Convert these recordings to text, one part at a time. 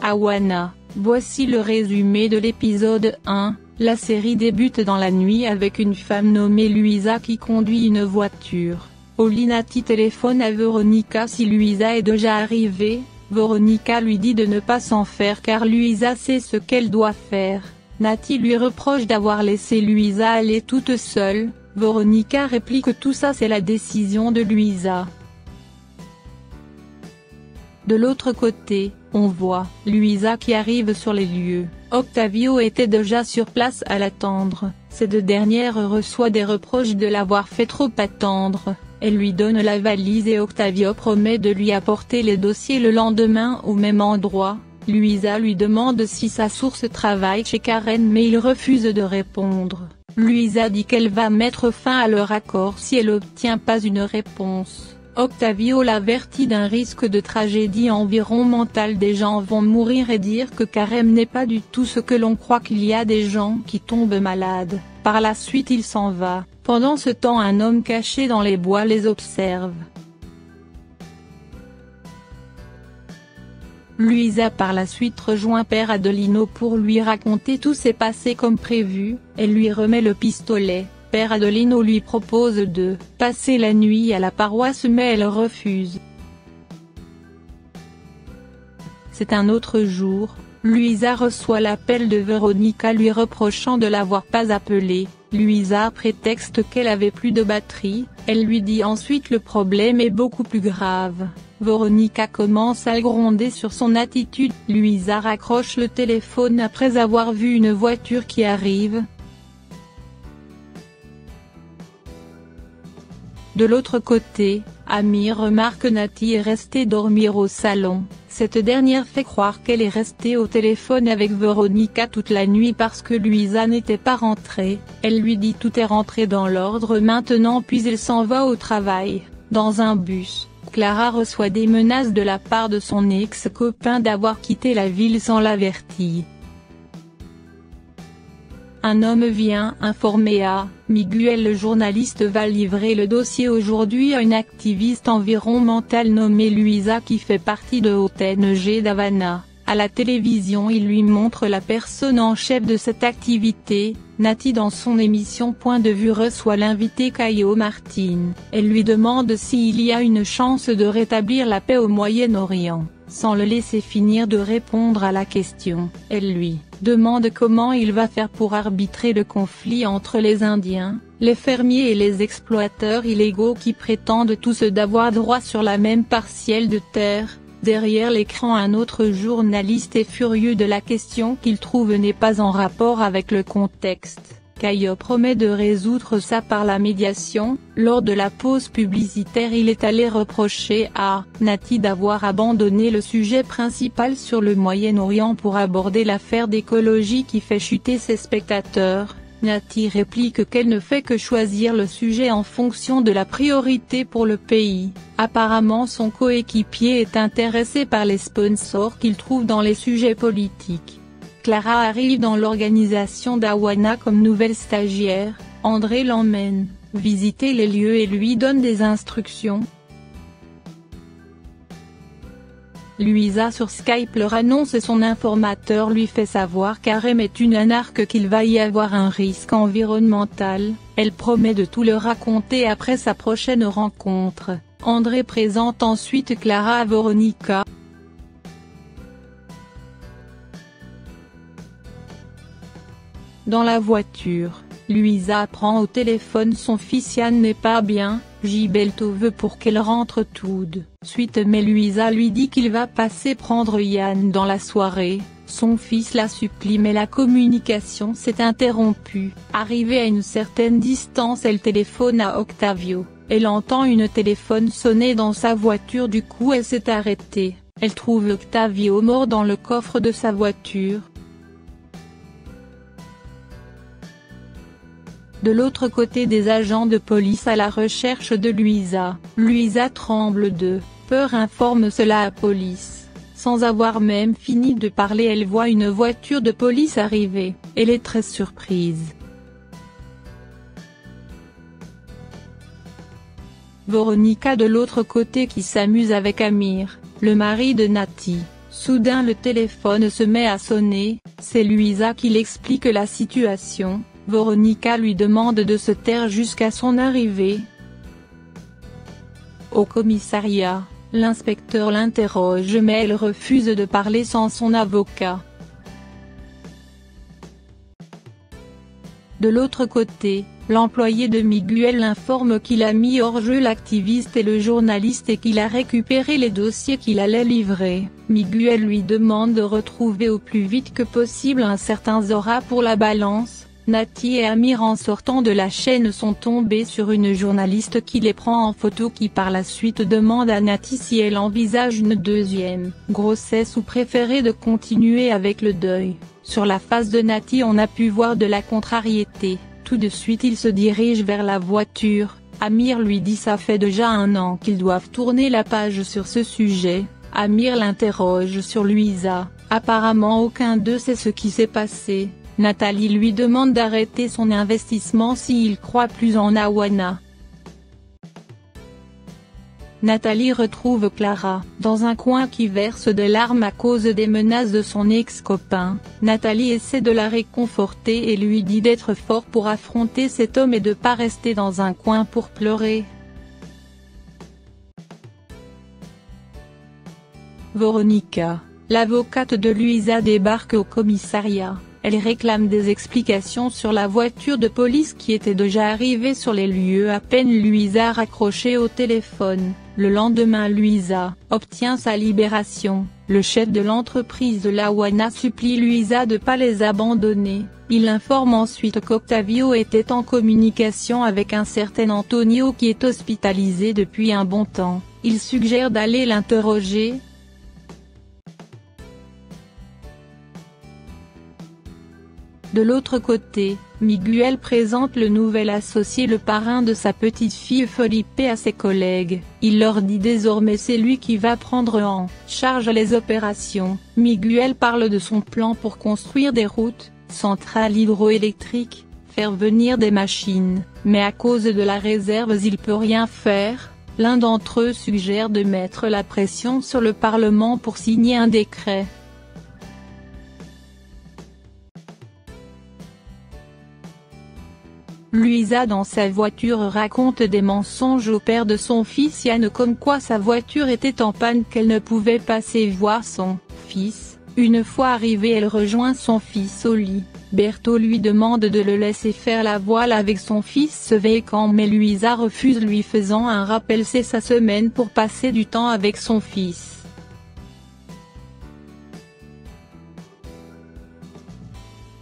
Hawana. Voici le résumé de l'épisode 1. La série débute dans la nuit avec une femme nommée Luisa qui conduit une voiture. Holly Nati téléphone à Veronica si Luisa est déjà arrivée. Veronica lui dit de ne pas s'en faire car Luisa sait ce qu'elle doit faire. Nati lui reproche d'avoir laissé Luisa aller toute seule. Veronica réplique que tout ça c'est la décision de Luisa. De l'autre côté, on voit Luisa qui arrive sur les lieux. Octavio était déjà sur place à l'attendre. Cette dernière reçoit des reproches de l'avoir fait trop attendre. Elle lui donne la valise et Octavio promet de lui apporter les dossiers le lendemain au même endroit. Luisa lui demande si sa source travaille chez Karen mais il refuse de répondre. Luisa dit qu'elle va mettre fin à leur accord si elle n'obtient pas une réponse. Octavio l'avertit d'un risque de tragédie environnementale, des gens vont mourir et dire que Karen n'est pas du tout ce que l'on croit, qu'il y a des gens qui tombent malades. Par la suite il s'en va. Pendant ce temps un homme caché dans les bois les observe. Luisa par la suite rejoint Père Adelino pour lui raconter tout s'est passé comme prévu, elle lui remet le pistolet. Père Adelino lui propose de passer la nuit à la paroisse mais elle refuse. C'est un autre jour, Luisa reçoit l'appel de Veronica lui reprochant de l'avoir pas appelée. Luisa prétexte qu'elle avait plus de batterie, elle lui dit ensuite le problème est beaucoup plus grave. Veronica commence à gronder sur son attitude. Luisa raccroche le téléphone après avoir vu une voiture qui arrive. De l'autre côté, Amir remarque que Nati est restée dormir au salon. Cette dernière fait croire qu'elle est restée au téléphone avec Veronica toute la nuit parce que Luisa n'était pas rentrée. Elle lui dit tout est rentré dans l'ordre maintenant puis elle s'en va au travail. Dans un bus, Clara reçoit des menaces de la part de son ex-copain d'avoir quitté la ville sans l'avertir. Un homme vient informer à Miguel. Le journaliste va livrer le dossier aujourd'hui à une activiste environnementale nommée Luisa qui fait partie de ONG d'Havana. À la télévision il lui montre la personne en chef de cette activité. Nati dans son émission Point de vue reçoit l'invité Caio Martin. Elle lui demande s'il y a une chance de rétablir la paix au Moyen-Orient. Sans le laisser finir de répondre à la question, elle lui demande comment il va faire pour arbitrer le conflit entre les Indiens, les fermiers et les exploiteurs illégaux qui prétendent tous d'avoir droit sur la même parcelle de terre. Derrière l'écran un autre journaliste est furieux de la question qu'il trouve n'est pas en rapport avec le contexte. Caio promet de résoudre ça par la médiation. Lors de la pause publicitaire il est allé reprocher à Nati d'avoir abandonné le sujet principal sur le Moyen-Orient pour aborder l'affaire d'écologie qui fait chuter ses spectateurs. Nati réplique qu'elle ne fait que choisir le sujet en fonction de la priorité pour le pays. Apparemment son coéquipier est intéressé par les sponsors qu'il trouve dans les sujets politiques. Clara arrive dans l'organisation d'Hawana comme nouvelle stagiaire. André l'emmène visiter les lieux et lui donne des instructions. Luisa sur Skype leur annonce et son informateur lui fait savoir qu'Arem est une anarque, qu'il va y avoir un risque environnemental. Elle promet de tout leur raconter après sa prochaine rencontre. André présente ensuite Clara à Veronica. Dans la voiture, Luisa apprend au téléphone son fils Yann n'est pas bien. Gilberto veut pour qu'elle rentre tout de suite mais Luisa lui dit qu'il va passer prendre Yann dans la soirée. Son fils la supplie mais la communication s'est interrompue. Arrivée à une certaine distance elle téléphone à Octavio. Elle entend une téléphone sonner dans sa voiture, du coup elle s'est arrêtée. Elle trouve Octavio mort dans le coffre de sa voiture. De l'autre côté des agents de police à la recherche de Luisa. Luisa tremble de peur, informe cela à la police. Sans avoir même fini de parler elle voit une voiture de police arriver. Elle est très surprise. Veronica de l'autre côté qui s'amuse avec Amir, le mari de Nati. Soudain le téléphone se met à sonner, c'est Luisa qui l'explique la situation. Veronica lui demande de se taire jusqu'à son arrivée. Au commissariat, l'inspecteur l'interroge mais elle refuse de parler sans son avocat. De l'autre côté, l'employé de Miguel informe qu'il a mis hors jeu l'activiste et le journaliste et qu'il a récupéré les dossiers qu'il allait livrer. Miguel lui demande de retrouver au plus vite que possible un certain Zora pour la balance. Nati et Amir en sortant de la chaîne sont tombés sur une journaliste qui les prend en photo qui par la suite demande à Nati si elle envisage une deuxième grossesse ou préférait de continuer avec le deuil. Sur la face de Nati on a pu voir de la contrariété. Tout de suite il se dirige vers la voiture. Amir lui dit ça fait déjà 1 an qu'ils doivent tourner la page sur ce sujet. Amir l'interroge sur Luisa, apparemment aucun d'eux sait ce qui s'est passé. Nathalie lui demande d'arrêter son investissement s'il croit plus en Awana. Nathalie retrouve Clara, dans un coin qui verse des larmes à cause des menaces de son ex-copain. Nathalie essaie de la réconforter et lui dit d'être fort pour affronter cet homme et de pas rester dans un coin pour pleurer. Veronica, l'avocate de Luisa débarque au commissariat. Elle réclame des explications sur la voiture de police qui était déjà arrivée sur les lieux à peine Luisa raccrochée au téléphone. Le lendemain Luisa obtient sa libération. Le chef de l'entreprise de l'Awana supplie Luisa de pas les abandonner. Il informe ensuite qu'Octavio était en communication avec un certain Antonio qui est hospitalisé depuis un bon temps. Il suggère d'aller l'interroger. De l'autre côté, Miguel présente le nouvel associé, le parrain de sa petite-fille Felipe à ses collègues. Il leur dit désormais c'est lui qui va prendre en charge les opérations. Miguel parle de son plan pour construire des routes, centrales hydroélectriques, faire venir des machines, mais à cause de la réserve il peut rien faire. L'un d'entre eux suggère de mettre la pression sur le Parlement pour signer un décret. Luisa dans sa voiture raconte des mensonges au père de son fils Yann comme quoi sa voiture était en panne qu'elle ne pouvait passer voir son fils. Une fois arrivée elle rejoint son fils au lit. Berto lui demande de le laisser faire la voile avec son fils ce week-end mais Luisa refuse lui faisant un rappel c'est sa semaine pour passer du temps avec son fils.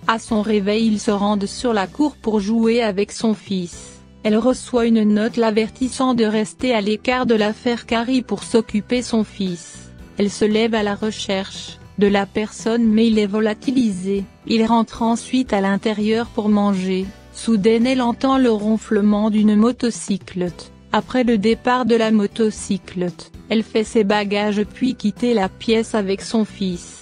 À son réveil ils se rendent sur la cour pour jouer avec son fils. Elle reçoit une note l'avertissant de rester à l'écart de l'affaire Carrie pour s'occuper son fils. Elle se lève à la recherche de la personne mais il est volatilisé. Il rentre ensuite à l'intérieur pour manger. Soudain elle entend le ronflement d'une motocyclette. Après le départ de la motocyclette, elle fait ses bagages puis quitte la pièce avec son fils.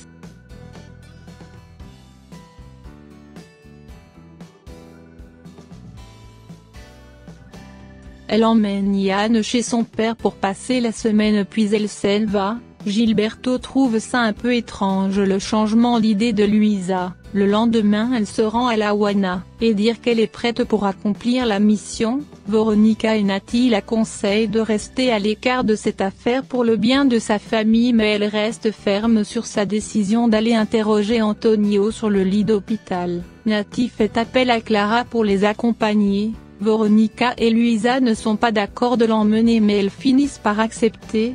Elle emmène Yann chez son père pour passer la semaine puis elle s'en va. Gilberto trouve ça un peu étrange le changement d'idée de Luisa. Le lendemain elle se rend à l'Awana, et dire qu'elle est prête pour accomplir la mission. Veronica et Nati la conseillent de rester à l'écart de cette affaire pour le bien de sa famille mais elle reste ferme sur sa décision d'aller interroger Antonio sur le lit d'hôpital. Nati fait appel à Clara pour les accompagner. Veronica et Luisa ne sont pas d'accord de l'emmener mais elles finissent par accepter.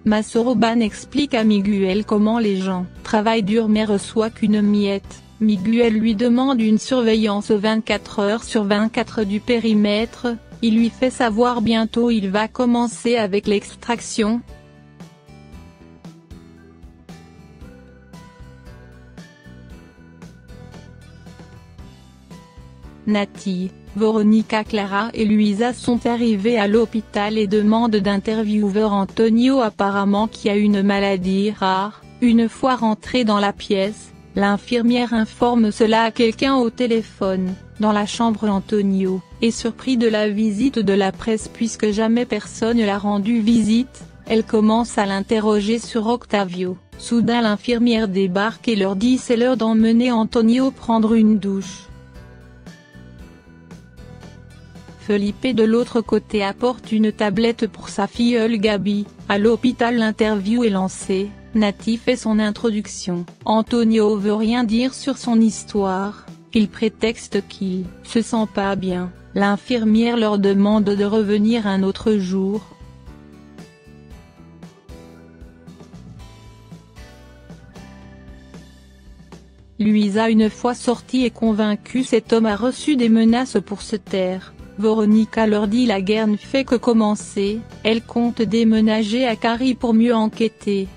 Masoroban explique à Miguel comment les gens travaillent dur mais reçoivent qu'une miette. Miguel lui demande une surveillance 24 heures sur 24 du périmètre, il lui fait savoir bientôt il va commencer avec l'extraction. Nati, Veronica, Clara et Luisa sont arrivés à l'hôpital et demandent d'interviewer Antonio apparemment qui a une maladie rare. Une fois rentré dans la pièce, l'infirmière informe cela à quelqu'un au téléphone. dans la chambre. Antonio est surpris de la visite de la presse puisque jamais personne l'a rendu visite. Elle commence à l'interroger sur Octavio. Soudain l'infirmière débarque et leur dit c'est l'heure d'emmener Antonio prendre une douche. Felipe de l'autre côté apporte une tablette pour sa filleule Gabi. À l'hôpital l'interview est lancée, Nati fait son introduction. Antonio veut rien dire sur son histoire, il prétexte qu'il se sent pas bien. L'infirmière leur demande de revenir un autre jour. Luisa une fois sortie et convaincue cet homme a reçu des menaces pour se taire. Veronica leur dit la guerre ne fait que commencer, elle compte déménager à Cari pour mieux enquêter.